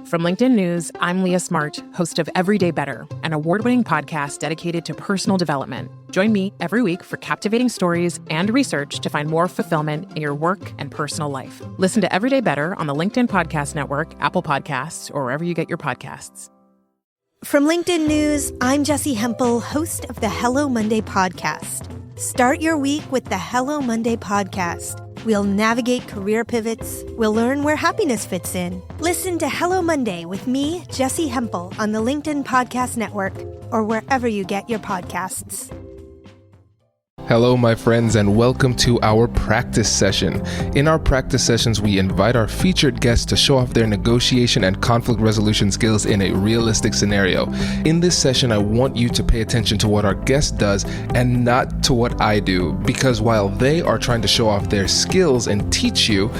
From LinkedIn News, I'm Leah Smart, host of Everyday Better, an award-winning podcast dedicated to personal development. Join me every week for captivating stories and research to find more fulfillment in your work and personal life. Listen to Everyday Better on the LinkedIn Podcast Network, Apple Podcasts, or wherever you get your podcasts. From LinkedIn News, I'm Jessie Hempel, host of the Hello Monday podcast. Start your week with the Hello Monday podcast. We'll navigate career pivots. We'll learn where happiness fits in. Listen to Hello Monday with me, Jessie Hempel, on the LinkedIn Podcast Network or wherever you get your podcasts. Hello, my friends, and welcome to our practice session. In our practice sessions, we invite our featured guests to show off their negotiation and conflict resolution skills in a realistic scenario. In this session, I want you to pay attention to what our guest does and not to what I do, because while they are trying to show off their skills and teach you,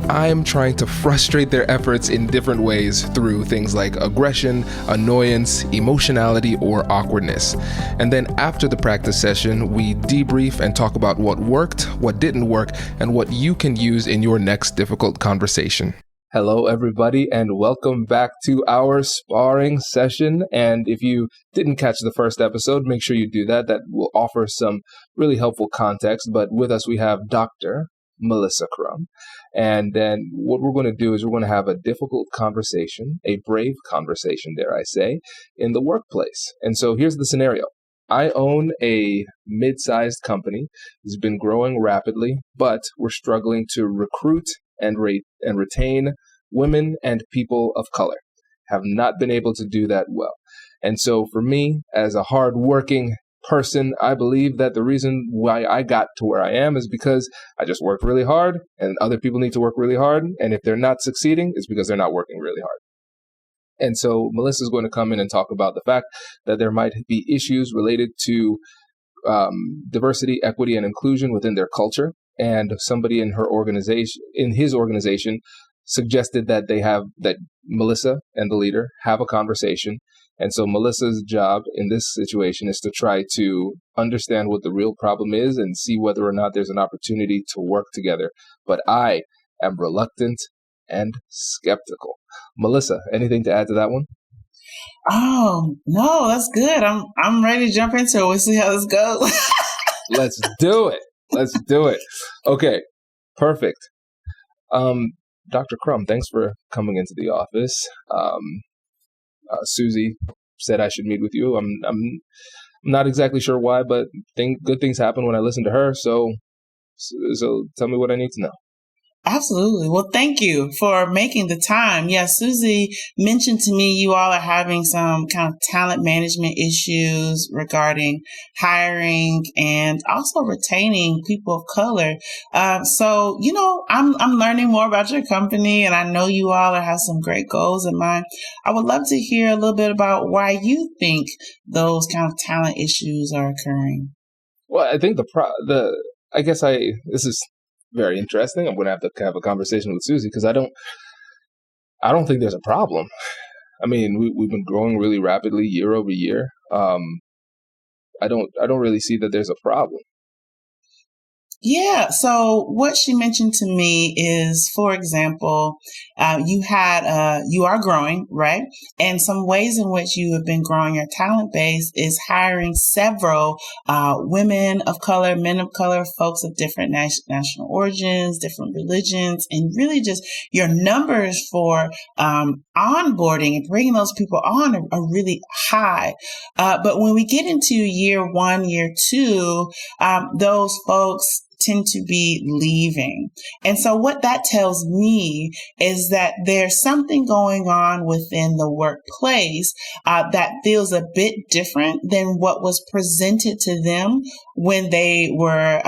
I'm trying to frustrate their efforts in different ways through things like aggression, annoyance, emotionality, or awkwardness. And then after the practice session, we debrief and talk about what worked, what didn't work, and what you can use in your next difficult conversation. Hello, everybody, and welcome back to our sparring session. And if you didn't catch the first episode, make sure you do that. That will offer some really helpful context. But with us, we have Dr. Melissa Crum. And then what we're going to do is we're going to have a difficult conversation, a brave conversation, dare I say, in the workplace. And so here's the scenario. I own a mid-sized company. It's been growing rapidly, but we're struggling to recruit and retain women and people of color. Have not been able to do that well. And so for me, as a hardworking person, I believe that the reason why I got to where I am is because I just worked really hard, and other people need to work really hard. And if they're not succeeding, it's because they're not working really hard. And so Melissa's going to come in and talk about the fact that there might be issues related to diversity, equity, and inclusion within their culture. And somebody in his organization, suggested that that Melissa and the leader have a conversation. And so Melissa's job in this situation is to try to understand what the real problem is and see whether or not there's an opportunity to work together. But I am reluctant and skeptical. Melissa, anything to add to that one? Oh, no, that's good. I'm ready to jump into it. We'll see how this goes. Let's do it. Let's do it. Okay, perfect. Dr. Crum, thanks for coming into the office. Susie said I should meet with you. I'm not exactly sure why, but good things happen when I listen to her. So tell me what I need to know. Absolutely. Well, thank you for making the time. Yeah, Susie mentioned to me you all are having some kind of talent management issues regarding hiring and also retaining people of color. So, I'm learning more about your company, and I know you all have some great goals in mind. I would love to hear a little bit about why you think those kind of talent issues are occurring. Well, I think this is very interesting. I'm going to have a conversation with Susie because I don't think there's a problem. I mean, we've been growing really rapidly year over year. I don't really see that there's a problem. Yeah. So what she mentioned to me is, for example, you are growing, right? And some ways in which you have been growing your talent base is hiring several women of color, men of color, folks of different national origins, different religions, and really just your numbers for onboarding and bringing those people on are really high. But when we get into year one, year two, those folks tend to be leaving. And so what that tells me is that there's something going on within the workplace that feels a bit different than what was presented to them when they were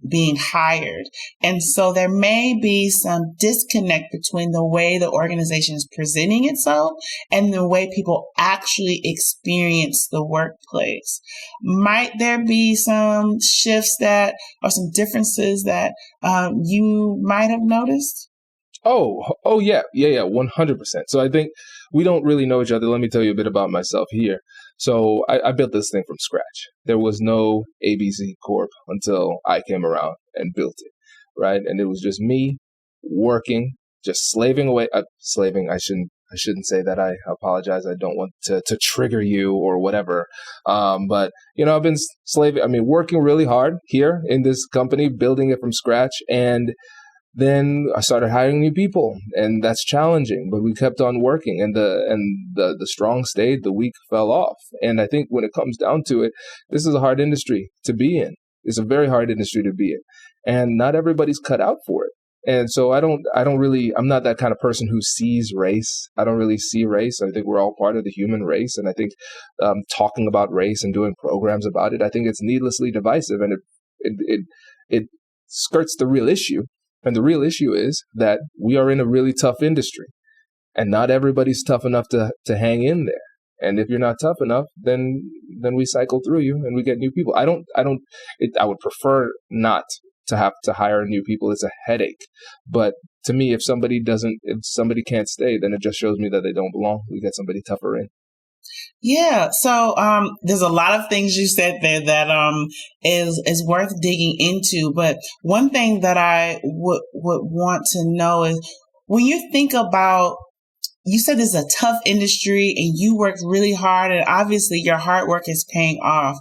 being hired. And so there may be some disconnect between the way the organization is presenting itself and the way people actually experience the workplace. Might there be some shifts that or some differences that you might have noticed? Oh, yeah, 100%. So I think we don't really know each other. Let me tell you a bit about myself here. So I built this thing from scratch. There was no ABC Corp until I came around and built it, right? And it was just me working, just slaving away. I I shouldn't say that. I apologize. I don't want to trigger you or whatever. But, I've been working really hard here in this company, building it from scratch. And then I started hiring new people, and that's challenging, but we kept on working, and the strong stayed, the weak fell off. And I think when it comes down to it, this is a hard industry to be in. It's a very hard industry to be in, and not everybody's cut out for it. And so I'm not that kind of person who sees race. I don't really see race. I think we're all part of the human race. And I think talking about race and doing programs about it, I think it's needlessly divisive, and it skirts the real issue. And the real issue is that we are in a really tough industry, and not everybody's tough enough to hang in there. And if you're not tough enough, then we cycle through you and we get new people. I would prefer not to have to hire new people. It's a headache. But to me, if somebody can't stay, then it just shows me that they don't belong. We get somebody tougher in. Yeah. So there's a lot of things you said there that is worth digging into. But one thing that I would want to know is, when you think about, you said this is a tough industry and you worked really hard, and obviously your hard work is paying off.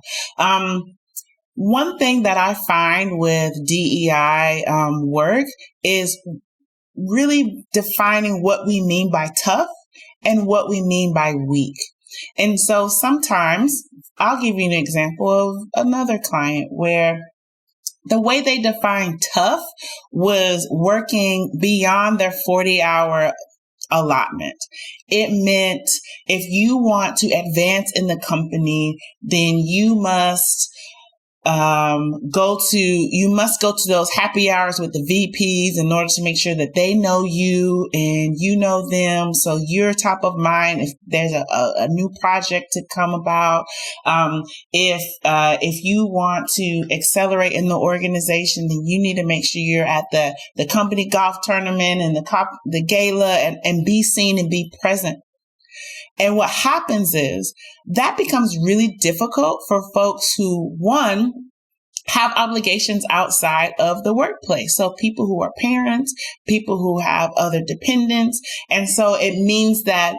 One thing that I find with DEI work is really defining what we mean by tough and what we mean by weak. And so sometimes I'll give you an example of another client where the way they defined tough was working beyond their 40-hour allotment. It meant if you want to advance in the company, then you must go to those happy hours with the VPs in order to make sure that they know you and you know them. So you're top of mind if there's a new project to come about. If you want to accelerate in the organization, then you need to make sure you're at the company golf tournament and the gala and be seen and be present. And what happens is that becomes really difficult for folks who, one, have obligations outside of the workplace. So people who are parents, people who have other dependents. And so it means that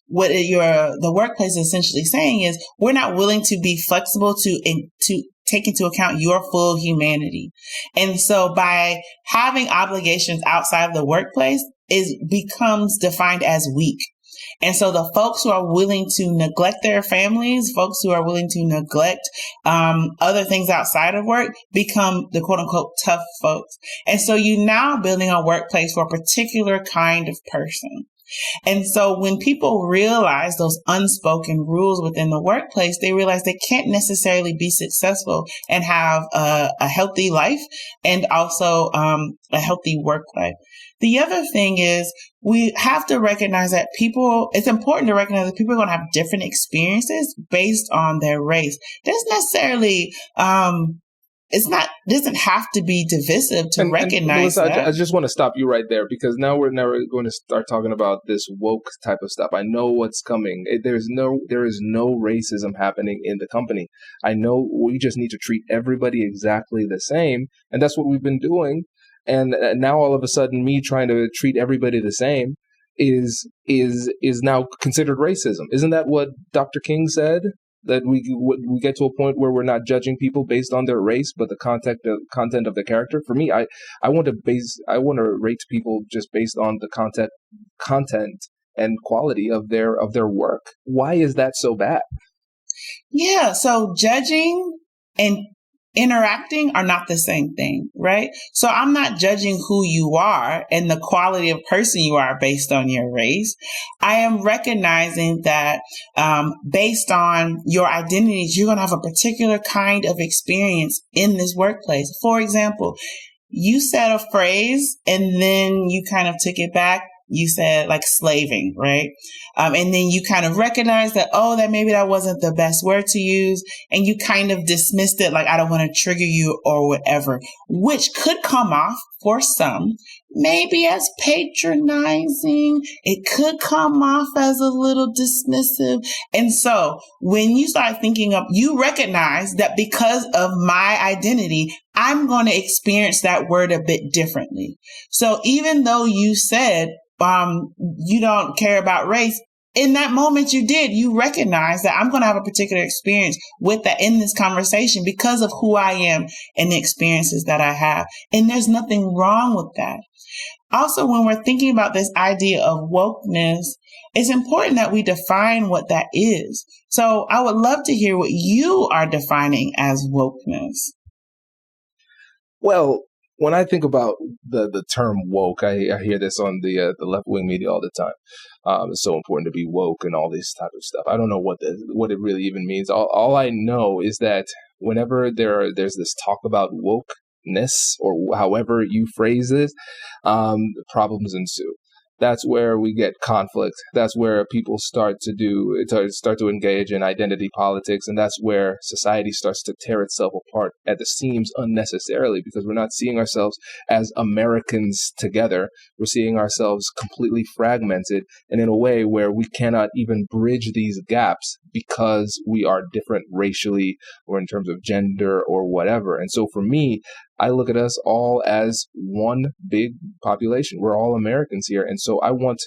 what the workplace is essentially saying is, we're not willing to be flexible to take into account your full humanity. And so by having obligations outside of the workplace, becomes defined as weak. And so the folks who are willing to neglect their families, folks who are willing to neglect other things outside of work, become the quote unquote tough folks. And so you're now building a workplace for a particular kind of person. And so when people realize those unspoken rules within the workplace, they realize they can't necessarily be successful and have a healthy life and also a healthy work life. The other thing is, we have to recognize that it's important to recognize that people are going to have different experiences based on their race. There's necessarily, doesn't have to be divisive to recognize Melissa, that. I just want to stop you right there, because now we're never going to start talking about this woke type of stuff. I know what's coming. There is no racism happening in the company. I know we just need to treat everybody exactly the same. And that's what we've been doing. And now all of a sudden, me trying to treat everybody the same is now considered racism. Isn't that what Dr. King said? That we get to a point where we're not judging people based on their race, but the content of the character. For me, I want to rate people just based on the content and quality of their work. Why is that so bad? Yeah, so judging and interacting are not the same thing, right? So I'm not judging who you are and the quality of person you are based on your race. I am recognizing that based on your identities, you're going to have a particular kind of experience in this workplace. For example, you said a phrase and then you kind of took it back. You said like slaving, right? And then you kind of recognized that, that wasn't the best word to use. And you kind of dismissed it like, I don't want to trigger you or whatever, which could come off for some, maybe as patronizing. It could come off as a little dismissive. And so when you start thinking of, you recognize that because of my identity, I'm going to experience that word a bit differently. So even though you said, you don't care about race, in that moment you did, you recognize that I'm going to have a particular experience with that in this conversation because of who I am and the experiences that I have. And there's nothing wrong with that. Also, when we're thinking about this idea of wokeness, it's important that we define what that is. So I would love to hear what you are defining as wokeness. Well, when I think about the term woke, I hear this on the left-wing media all the time. It's so important to be woke and all this type of stuff. I don't know what it really even means. All I know is that whenever there's this talk about wokeness, or however you phrase it, problems ensue. That's where we get conflict. That's where people start to engage in identity politics. And that's where society starts to tear itself apart at the seams unnecessarily, because we're not seeing ourselves as Americans together. We're seeing ourselves completely fragmented, and in a way where we cannot even bridge these gaps because we are different racially or in terms of gender or whatever. And so for me, I look at us all as one big population. We're all Americans here. And so I want,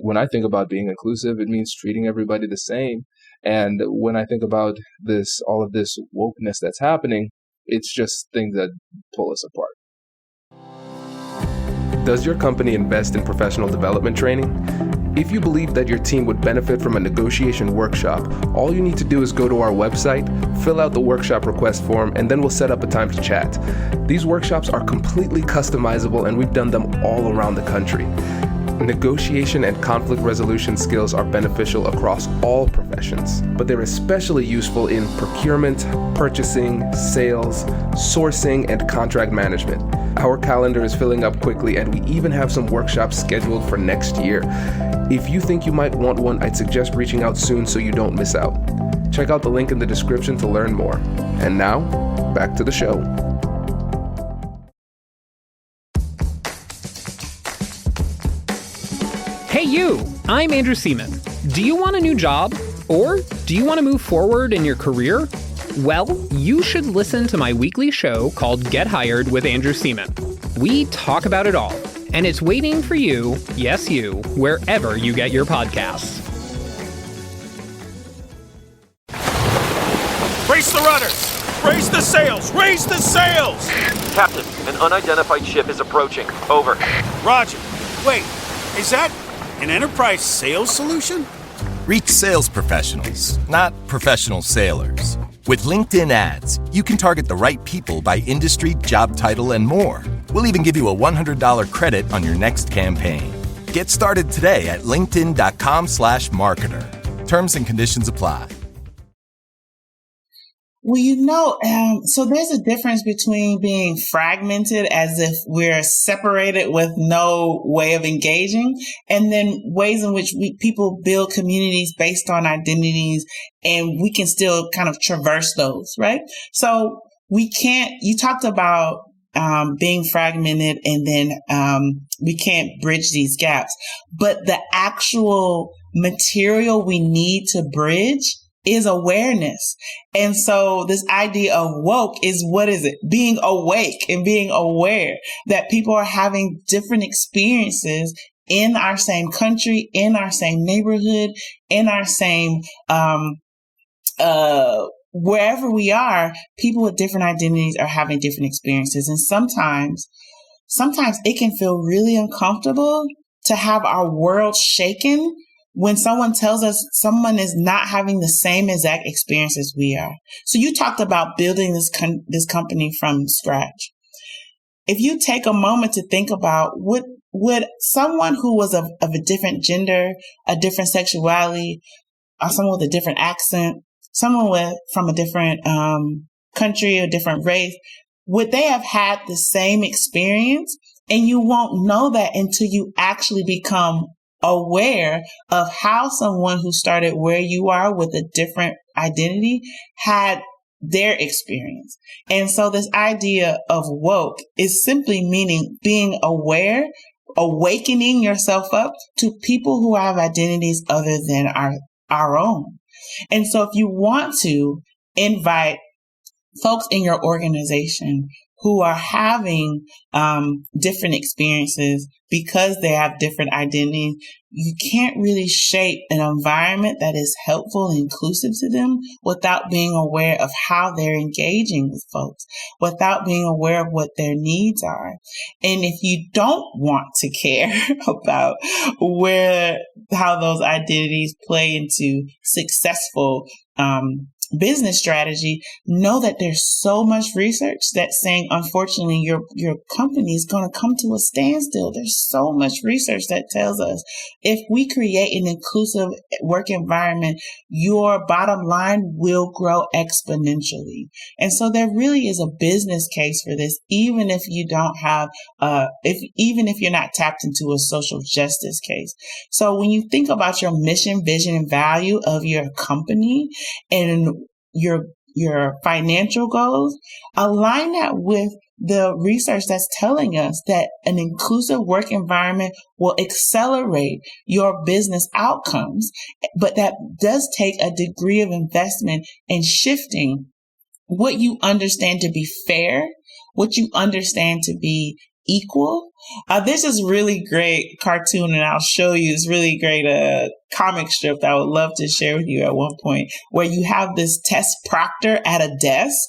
when I think about being inclusive, it means treating everybody the same. And when I think about all of this wokeness that's happening, it's just things that pull us apart. Does your company invest in professional development training? If you believe that your team would benefit from a negotiation workshop, all you need to do is go to our website, fill out the workshop request form, and then we'll set up a time to chat. These workshops are completely customizable, and we've done them all around the country. Negotiation and conflict resolution skills are beneficial across all professions, but they're especially useful in procurement, purchasing, sales, sourcing, and contract management. Our calendar is filling up quickly, and we even have some workshops scheduled for next year. If you think you might want one, I'd suggest reaching out soon so you don't miss out. Check out the link in the description to learn more. And now, back to the show. Hey you, I'm Andrew Seaman. Do you want a new job? Or do you want to move forward in your career? Well, you should listen to my weekly show called Get Hired with Andrew Seaman. We talk about it all, and it's waiting for you, yes you, wherever you get your podcasts. Brace the rudders! Raise the sails! Raise the sails! Captain, an unidentified ship is approaching. Over. Roger. Wait, is that an enterprise sales solution? Reach sales professionals, not professional sailors. With LinkedIn ads, you can target the right people by industry, job title, and more. We'll even give you a $100 credit on your next campaign. Get started today at linkedin.com/marketer. Terms and conditions apply. Well, so there's a difference between being fragmented as if we're separated with no way of engaging, and then ways in which people build communities based on identities, and we can still kind of traverse those, right? So you talked about being fragmented, and then we can't bridge these gaps, but the actual material we need to bridge is awareness. And so this idea of woke is, what is it? Being awake and being aware that people are having different experiences in our same country, in our same neighborhood, in our same, wherever we are, people with different identities are having different experiences. And sometimes it can feel really uncomfortable to have our world shaken when someone tells us someone is not having the same exact experience as we are. So you talked about building this company from scratch. If you take a moment to think about, would someone who was of a different gender, a different sexuality, or someone with a different accent, someone from a different country or different race, would they have had the same experience? And you won't know that until you actually become aware of how someone who started where you are with a different identity had their experience. And so this idea of woke is simply meaning being aware, awakening yourself up to people who have identities other than our own. And so if you want to invite folks in your organization who are having different experiences because they have different identities, you can't really shape an environment that is helpful and inclusive to them without being aware of how they're engaging with folks, without being aware of what their needs are. And if you don't want to care about how those identities play into successful business strategy, know that there's so much research that's saying, unfortunately, your company is going to come to a standstill. There's so much research that tells us if we create an inclusive work environment, your bottom line will grow exponentially. And so there really is a business case for this, even if you don't have, even if you're not tapped into a social justice case. So when you think about your mission, vision, and value of your company and your financial goals, align that with the research that's telling us that an inclusive work environment will accelerate your business outcomes. But that does take a degree of investment in shifting what you understand to be fair, what you understand to be equal. This is really great cartoon, and I'll show you. It's really great comic strip that I would love to share with you at one point, where you have this test proctor at a desk,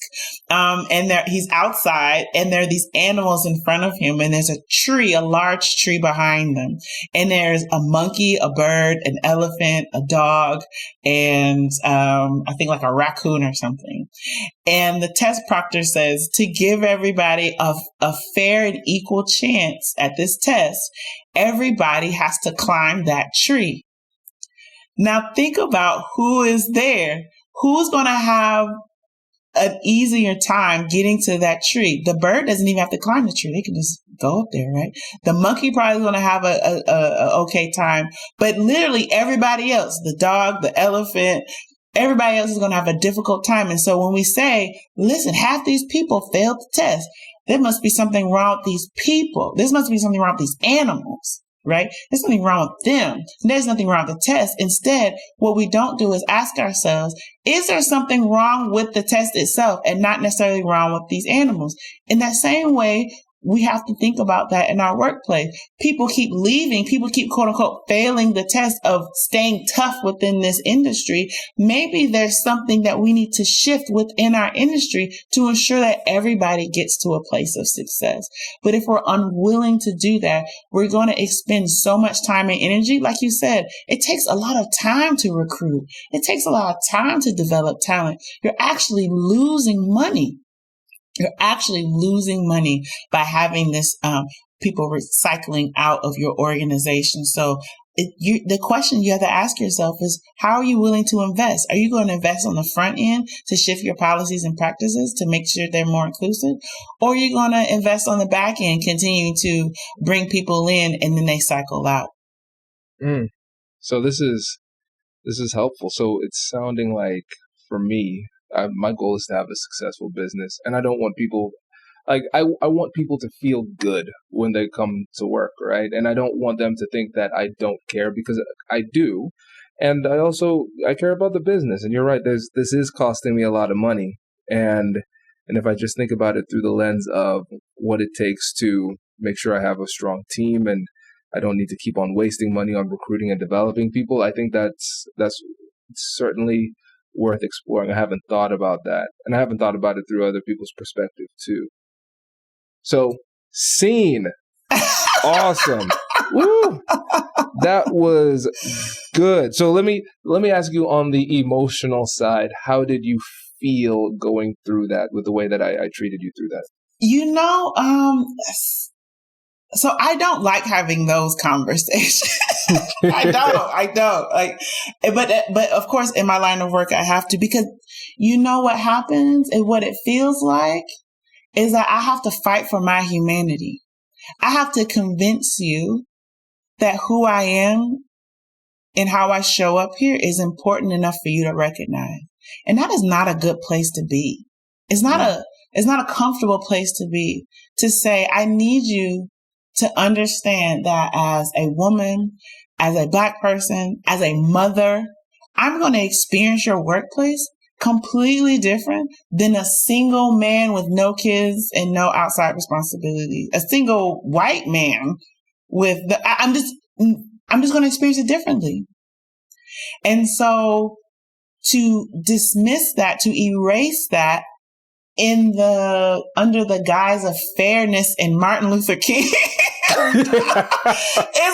and he's outside, and there are these animals in front of him, and there's a large tree behind them, and there's a monkey, a bird, an elephant, a dog, and I think like a raccoon or something. And the test proctor says to give everybody a fair and equal chance at this test, everybody has to climb that tree. Now think about who is there. Who's going to have an easier time getting to that tree? The bird doesn't even have to climb the tree. They can just go up there, right? The monkey probably is going to have a okay time, but literally everybody else, the dog, the elephant, everybody else is going to have a difficult time. And so when we say, listen, half these people failed the test, there must be something wrong with these people. There must be something wrong with these animals, right? There's something wrong with them. There's nothing wrong with the test. Instead, what we don't do is ask ourselves, is there something wrong with the test itself and not necessarily wrong with these animals? In that same way, we have to think about that in our workplace. People keep leaving. People keep, quote unquote, failing the test of staying tough within this industry. Maybe there's something that we need to shift within our industry to ensure that everybody gets to a place of success. But if we're unwilling to do that, we're going to expend so much time and energy. Like you said, it takes a lot of time to recruit. It takes a lot of time to develop talent. You're actually losing money. You're actually losing money by having this people recycling out of your organization. So the question you have to ask yourself is, how are you willing to invest? Are you going to invest on the front end to shift your policies and practices to make sure they're more inclusive? Or are you going to invest on the back end, continuing to bring people in and then they cycle out? So this is helpful. So it's sounding like, for me, my goal is to have a successful business, and I don't want people, I want people to feel good when they come to work, right? And I don't want them to think that I don't care, because I do. And I care about the business. And you're right, this is costing me a lot of money. And if I just think about it through the lens of what it takes to make sure I have a strong team and I don't need to keep on wasting money on recruiting and developing people, I think that's certainly worth exploring. I haven't thought about that. And I haven't thought about it through other people's perspective too. So, scene. Awesome. Woo! That was good. So let me ask you, on the emotional side, how did you feel going through that with the way that I treated you through that? So I don't like having those conversations. I don't like, but of course in my line of work, I have to, because you know what happens and what it feels like is that I have to fight for my humanity. I have to convince you that who I am and how I show up here is important enough for you to recognize. And that is not a good place to be. It's not a comfortable place to be, to say, I need you to understand that as a woman, as a Black person, as a mother, I'm going to experience your workplace completely different than a single man with no kids and no outside responsibility. A single white man with I'm just going to experience it differently. And so to dismiss that, to erase that under the guise of fairness and Martin Luther King, it's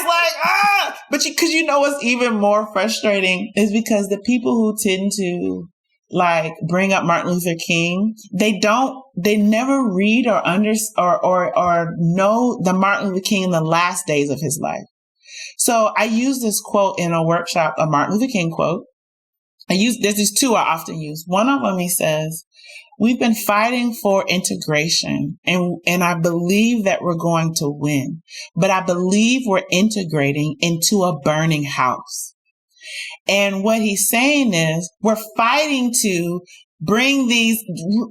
like, but because what's even more frustrating is because the people who tend to like bring up Martin Luther King, they never read or or know the Martin Luther King in the last days of his life. So I use this quote in a workshop, a Martin Luther King quote. There's these two I often use. One of them, he says, we've been fighting for integration and I believe that we're going to win, but I believe we're integrating into a burning house. And what he's saying is we're fighting to bring these,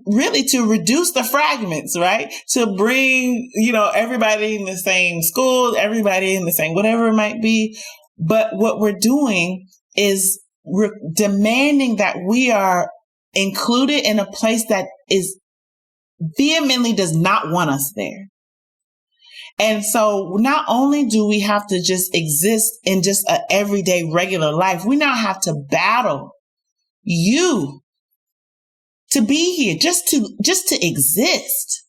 really to reduce the fragments, right? To bring, everybody in the same school, everybody in the same, whatever it might be. But what we're doing is we're demanding that we are included in a place that is vehemently does not want us there. And so not only do we have to just exist in just an everyday regular life, we now have to battle you to be here, just to exist.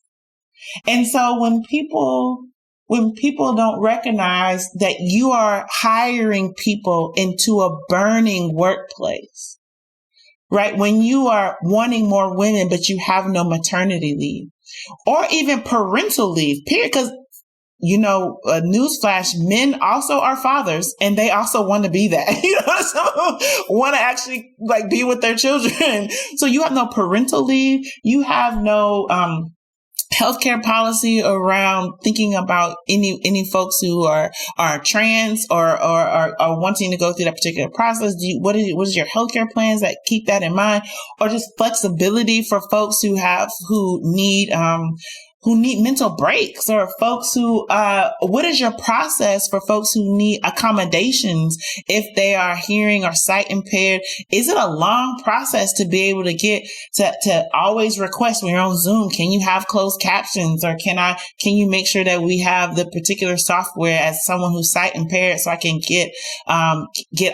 And so when people don't recognize that you are hiring people into a burning workplace, right? When you are wanting more women, but you have no maternity leave or even parental leave, period. Because, newsflash, men also are fathers and they also want to be that, so want to actually like be with their children. So you have no parental leave. You have no, healthcare policy around thinking about any folks who are trans or are wanting to go through that particular process. What is your healthcare plans that keep that in mind, or just flexibility for folks who need mental breaks, or folks who, what is your process for folks who need accommodations if they are hearing or sight impaired? Is it a long process to be able to get to always request when you're on Zoom? Can you have closed captions, or can you make sure that we have the particular software as someone who's sight impaired so I can get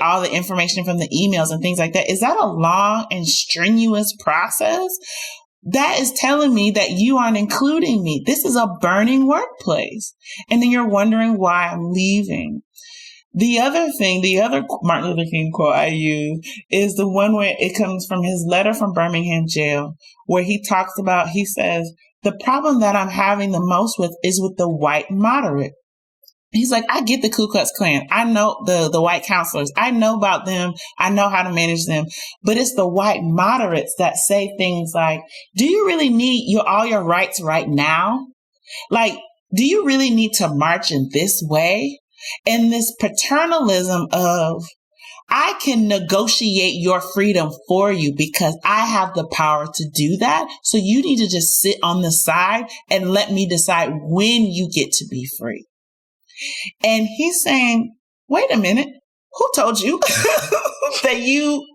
all the information from the emails and things like that? Is that a long and strenuous process? That is telling me that you aren't including me. This is a burning workplace. And then you're wondering why I'm leaving. The other Martin Luther King quote I use is the one where it comes from his letter from Birmingham jail, where he says, the problem that I'm having the most with is with the white moderate. He's like, I get the Ku Klux Klan. I know the white counselors. I know about them. I know how to manage them. But it's the white moderates that say things like, do you really need all your rights right now? Like, do you really need to march in this way? And this paternalism of, I can negotiate your freedom for you because I have the power to do that. So you need to just sit on the side and let me decide when you get to be free. And he's saying, wait a minute, who told you that you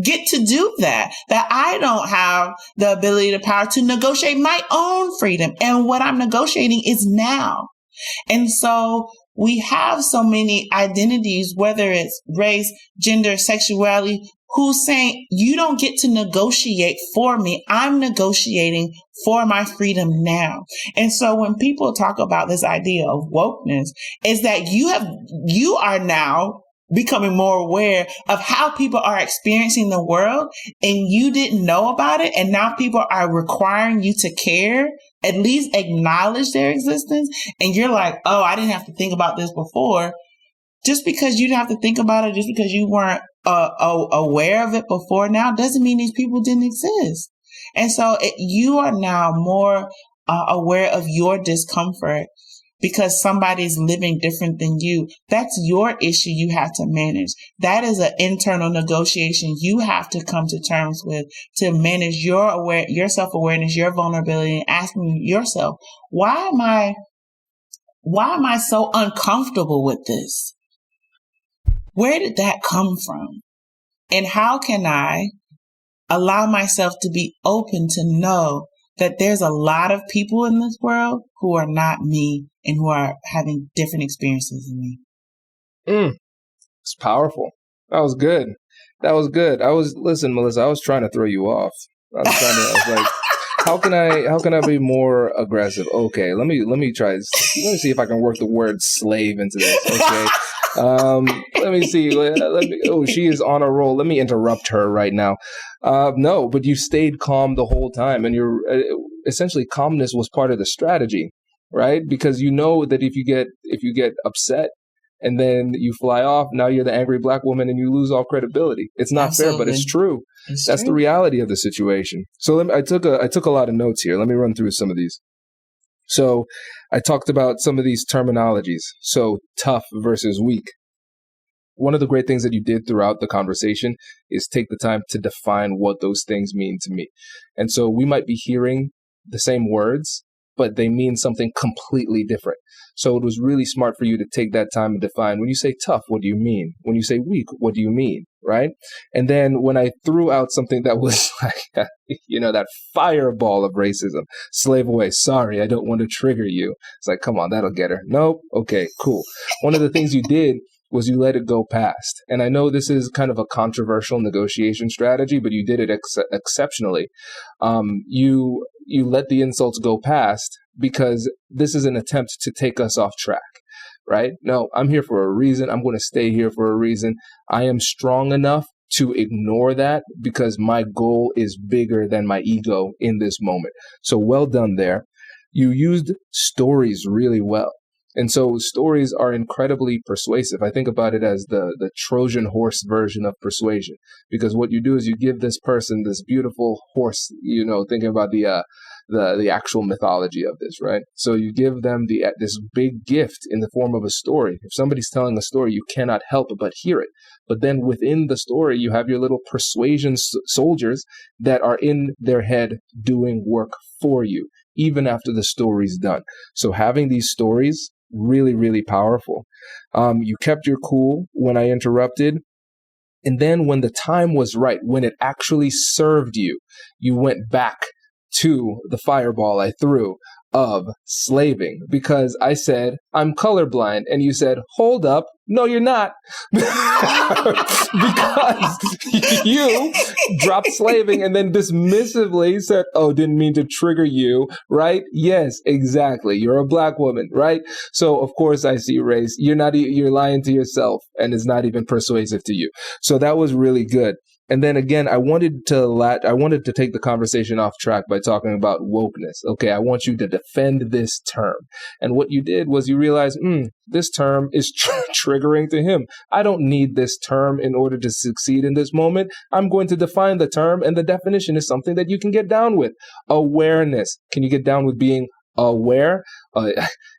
get to do that I don't have the ability, the power to negotiate my own freedom? And what I'm negotiating is now. And so we have so many identities, whether it's race, gender, sexuality, who's saying, you don't get to negotiate for me. I'm negotiating for my freedom now. And so when people talk about this idea of wokeness, is that you are now becoming more aware of how people are experiencing the world, and you didn't know about it. And now people are requiring you to care, at least acknowledge their existence. And you're like, oh, I didn't have to think about this before. Just because you didn't have to think about it, just because you weren't aware of it before now, doesn't mean these people didn't exist. And so you are now more aware of your discomfort because somebody's living different than you. That's your issue you have to manage. That is an internal negotiation you have to come to terms with to manage your self-awareness, your vulnerability, and asking yourself, why am I so uncomfortable with this? Where did that come from? And how can I allow myself to be open to know that there's a lot of people in this world who are not me and who are having different experiences than me? It's powerful. That was good. Listen, Melissa, I was trying to throw you off. I was like, how can I be more aggressive? Okay, let me try this. Let me see if I can work the word slave into this. Okay. Let me see. She is on a roll. Let me interrupt her right now. No, but you stayed calm the whole time, and you're essentially calmness was part of the strategy, right? Because you know that if you get upset and then you fly off, now you're the angry black woman and you lose all credibility. It's not fair, but it's true. That's the reality of the situation. So I took a lot of notes here. Let me run through some of these. So I talked about some of these terminologies. So tough versus weak. One of the great things that you did throughout the conversation is take the time to define what those things mean to me. And so we might be hearing the same words, but they mean something completely different. So it was really smart for you to take that time and define, when you say tough, what do you mean? When you say weak, what do you mean? Right? And then when I threw out something that was like, that fireball of racism, slave away, sorry, I don't want to trigger you. It's like, come on, that'll get her. Nope. Okay, cool. One of the things you did was you let it go past. And I know this is kind of a controversial negotiation strategy, but you did it exceptionally. You let the insults go past because this is an attempt to take us off track, right? No, I'm here for a reason. I'm going to stay here for a reason. I am strong enough to ignore that because my goal is bigger than my ego in this moment. So well done there. You used stories really well. And so stories are incredibly persuasive. I think about it as the Trojan horse version of persuasion, because what you do is you give this person this beautiful horse, thinking about the actual mythology of this, right? So you give them this big gift in the form of a story. If somebody's telling a story, you cannot help but hear it. But then within the story, you have your little persuasion soldiers that are in their head doing work for you, even after the story's done. So having these stories, really, really powerful. You kept your cool when I interrupted. And then when the time was right, when it actually served you, you went back to the fireball I threw of slaving, because I said, I'm colorblind. And you said, hold up. No, you're not. Because you dropped slaving and then dismissively said, oh, didn't mean to trigger you, right? Yes, exactly. You're a black woman, right? So of course I see race. You're lying to yourself, and it's not even persuasive to you. So that was really good. And then again, I wanted to take the conversation off track by talking about wokeness. Okay, I want you to defend this term. And what you did was you realized, this term is triggering to him. I don't need this term in order to succeed in this moment. I'm going to define the term, and the definition is something that you can get down with. Awareness. Can you get down with being aware?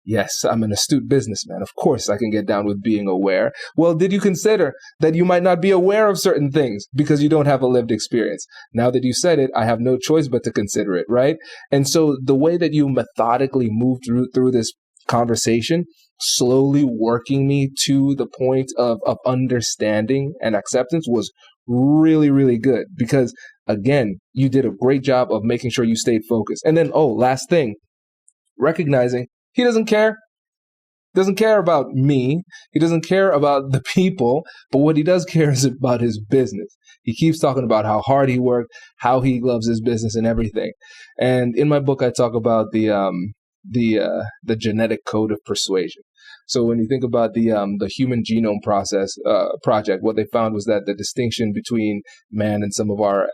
Yes, I'm an astute businessman. Of course I can get down with being aware. Well, did you consider that you might not be aware of certain things because you don't have a lived experience? Now that you said it, I have no choice but to consider it, right? And so the way that you methodically moved through this conversation, slowly working me to the point of understanding and acceptance, was really, really good, because again, you did a great job of making sure you stayed focused. And then, last thing, recognizing he doesn't care. Doesn't care about me. He doesn't care about the people, but what he does care is about his business. He keeps talking about how hard he worked, how he loves his business and everything. And in my book, I talk about the genetic code of persuasion. So when you think about the Human Genome Project, what they found was that the distinction between man and some of our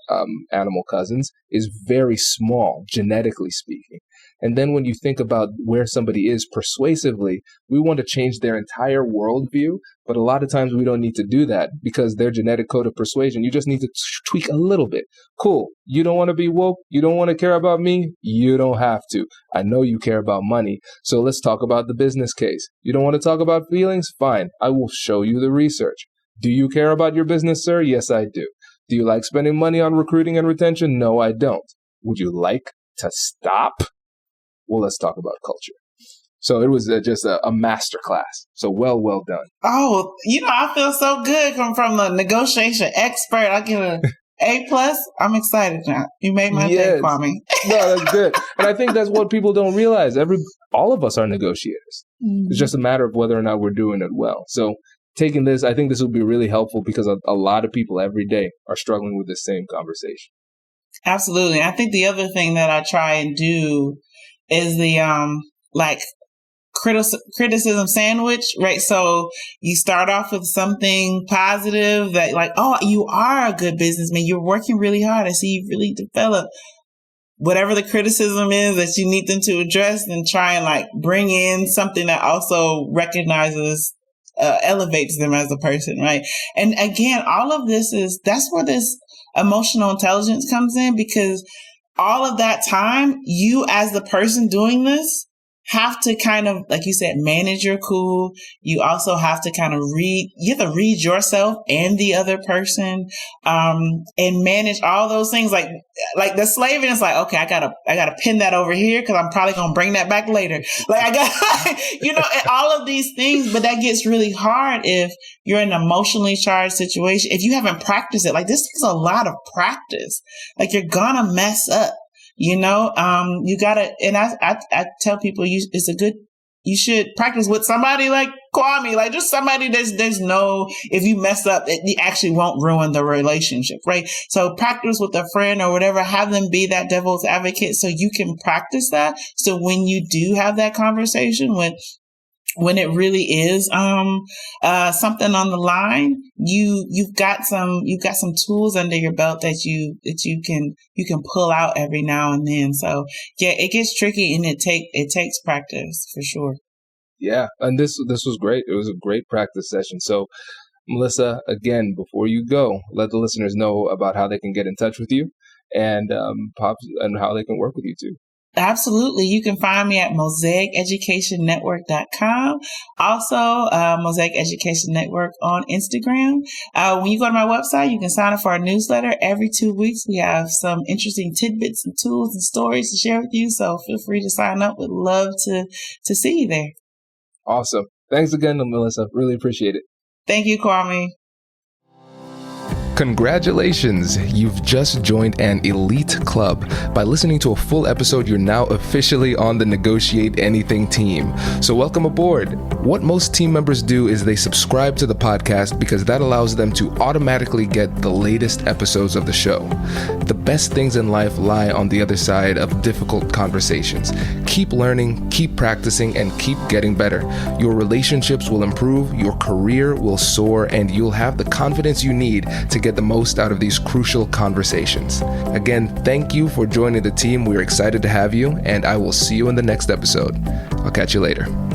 animal cousins is very small, genetically speaking. And then when you think about where somebody is persuasively, we want to change their entire worldview. But a lot of times we don't need to do that because their genetic code of persuasion, you just need to tweak a little bit. Cool. You don't want to be woke. You don't want to care about me. You don't have to. I know you care about money. So let's talk about the business case. You don't want to talk about feelings? Fine. I will show you the research. Do you care about your business, sir? Yes, I do. Do you like spending money on recruiting and retention? No, I don't. Would you like to stop? Well, let's talk about culture. So it was just a masterclass. So well done. Oh, I feel so good coming from the negotiation expert. I get an A+. I'm excited now. You made my day, Kwame. No, that's good. And I think that's what people don't realize. All of us are negotiators. Mm-hmm. It's just a matter of whether or not we're doing it well. So taking this, I think this will be really helpful because a lot of people every day are struggling with the same conversation. Absolutely. I think the other thing that I try and do is the criticism sandwich, right? So you start off with something positive that like, oh, you are a good businessman. You're working really hard. I see you've really developed. Whatever the criticism is that you need them to address, and try and bring in something that also recognizes, elevates them as a person, right? And again, all of this that's where this emotional intelligence comes in, because all of that time, you as the person doing this have to kind of, like you said, manage your cool. You also have to kind of read yourself and the other person, and manage all those things. Like the slaving is like, okay, I gotta pin that over here because I'm probably going to bring that back later. Like I got, all of these things, but that gets really hard if you're in an emotionally charged situation. If you haven't practiced it, like this takes a lot of practice. Like you're gonna mess up. You gotta, and I tell people you should practice with somebody like Kwame, like just somebody there's no, if you mess up, it actually won't ruin the relationship, right? So practice with a friend or whatever, have them be that devil's advocate so you can practice that. So when you do have that conversation when it really is something on the line, you've got some tools under your belt that you can pull out every now and then. So yeah, it gets tricky and it takes practice for sure. Yeah, and this was great. It was a great practice session. So Melissa, again, before you go, let the listeners know about how they can get in touch with you and how they can work with you too. Absolutely. You can find me at MosaicEducationNetwork.com. Also, Mosaic Education Network on Instagram. When you go to my website, you can sign up for our newsletter. Every 2 weeks, we have some interesting tidbits and tools and stories to share with you. So feel free to sign up. Would love to see you there. Awesome. Thanks again, Melissa. Really appreciate it. Thank you, Kwame. Congratulations! You've just joined an elite club. By listening to a full episode, you're now officially on the Negotiate Anything team. So welcome aboard. What most team members do is they subscribe to the podcast because that allows them to automatically get the latest episodes of the show. The best things in life lie on the other side of difficult conversations. Keep learning, keep practicing, and keep getting better. Your relationships will improve, your career will soar, and you'll have the confidence you need to get the most out of these crucial conversations. Again, thank you for joining the team. We're excited to have you, and I will see you in the next episode. I'll catch you later.